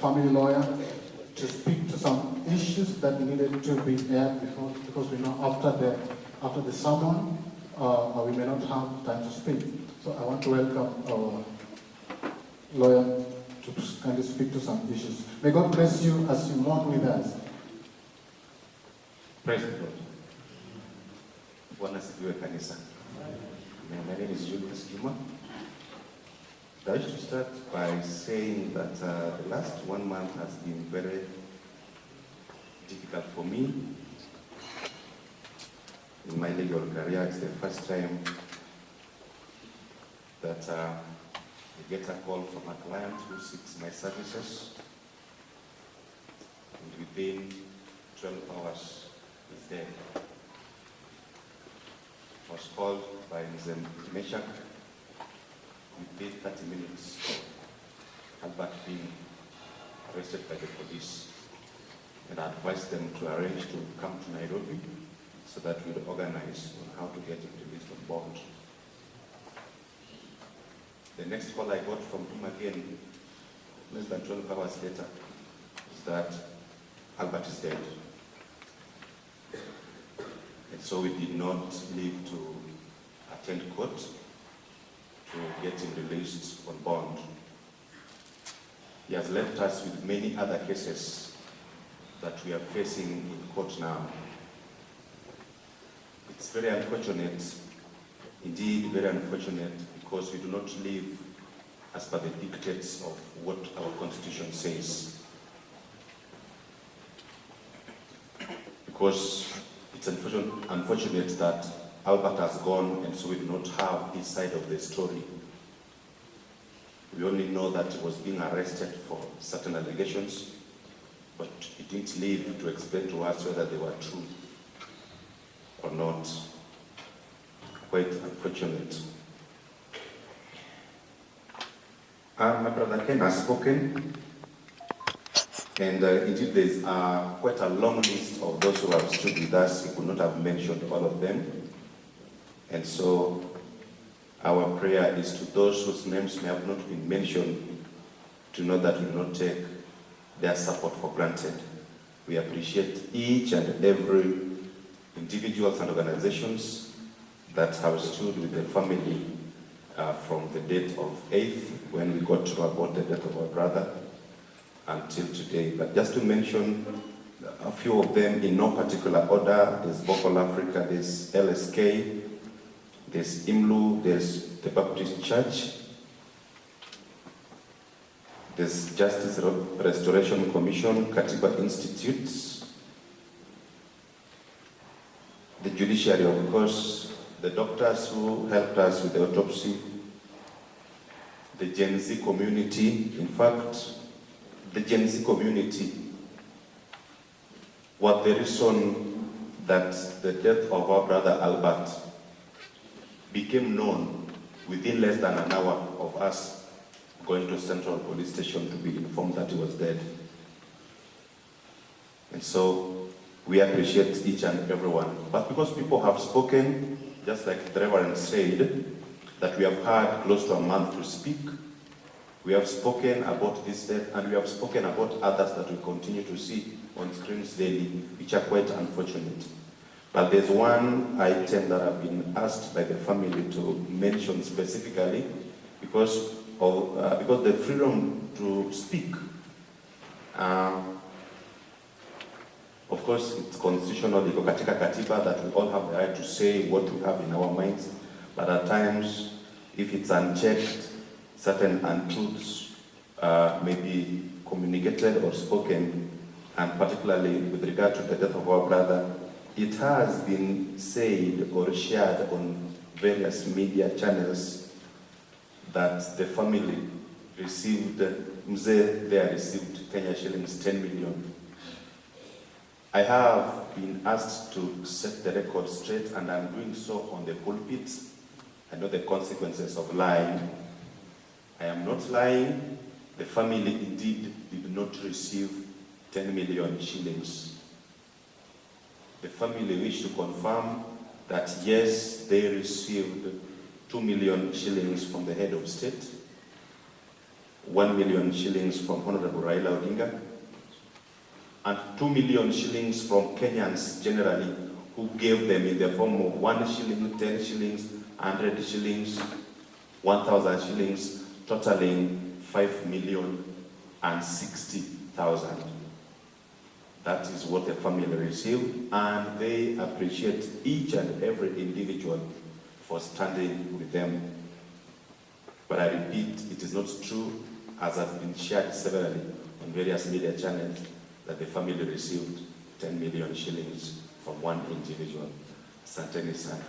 family lawyer to speak to some issues that needed to be aired before, because we know after the sermon, we may not have time to speak. So I want to welcome our lawyer to kind of speak to some issues. May God bless you as you mourn with us. Praise the Lord. Bwana sifiwe kanisa. My name is Julius Juma. I wish to start by saying that the last 1 month has been very difficult for me. In my legal career, it's the first time that I get a call from a client who seeks my services, and within 12 hours is dead. I was called by Mr. Meshach within 30 minutes of Albert being arrested by the police, and I advised them to arrange to come to Nairobi so that we would organize on how to get him released on bond. The next call I got from him again, less than 12 hours later, is that Albert is dead. And so we did not leave to attend court to get him released on bond. He has left us with many other cases that we are facing in court now. It's very unfortunate, indeed very unfortunate, because we do not live as per the dictates of what our Constitution says. Because it's unfortunate that Albert has gone, and so we do not have his side of the story. We only know that he was being arrested for certain allegations, but he didn't live to explain to us whether they were true or not. Quite unfortunate. My brother Ken has spoken, and indeed there's quite a long list of those who have stood with us. He could not have mentioned all of them. And so our prayer is to those whose names may have not been mentioned to know that we will not take their support for granted. We appreciate each and every individuals and organizations that have stood with the family from the date of 8th, when we got to about the death of our brother, until today. But just to mention a few of them in no particular order: there's Bokol Africa, there's LSK, there's IMLU, there's the Baptist Church, there's Justice Restoration Commission, Katiba Institute, the judiciary, of course, the doctors who helped us with the autopsy, the Gen Z community. In fact, the Gen Z community was the reason that the death of our brother Albert became known within less than an hour of us going to Central Police Station to be informed that he was dead. And so we appreciate each and everyone. But because people have spoken, just like the Reverend said, that we have had close to a month to speak, we have spoken about this death, and we have spoken about others that we continue to see on screens daily, which are quite unfortunate. But there's one item that I've been asked by the family to mention specifically, because the freedom to speak, of course, it's constitutional, iko katika katiba, that we all have the right to say what we have in our minds, but at times, if it's unchecked, certain untruths may be communicated or spoken, and particularly with regard to the death of our brother, it has been said or shared on various media channels that the family received, Mzee there received Kenya shillings 10 million. I have been asked to set the record straight, and I'm doing so on the pulpit. I know the consequences of lying. I am not lying. The family indeed did not receive 10 million shillings. The family wish to confirm that yes, they received 2 million shillings from the head of state, 1 million shillings from Honorable Raila Odinga, and 2 million shillings from Kenyans generally, who gave them in the form of 1 shilling, 10 shillings, 100 shillings, 1,000 shillings, totaling 5,060,000. That is what the family received, and they appreciate each and every individual for standing with them. But I repeat, it is not true, as has been shared severally on various media channels, that the family received 10 million shillings from one individual. Asanteni sana.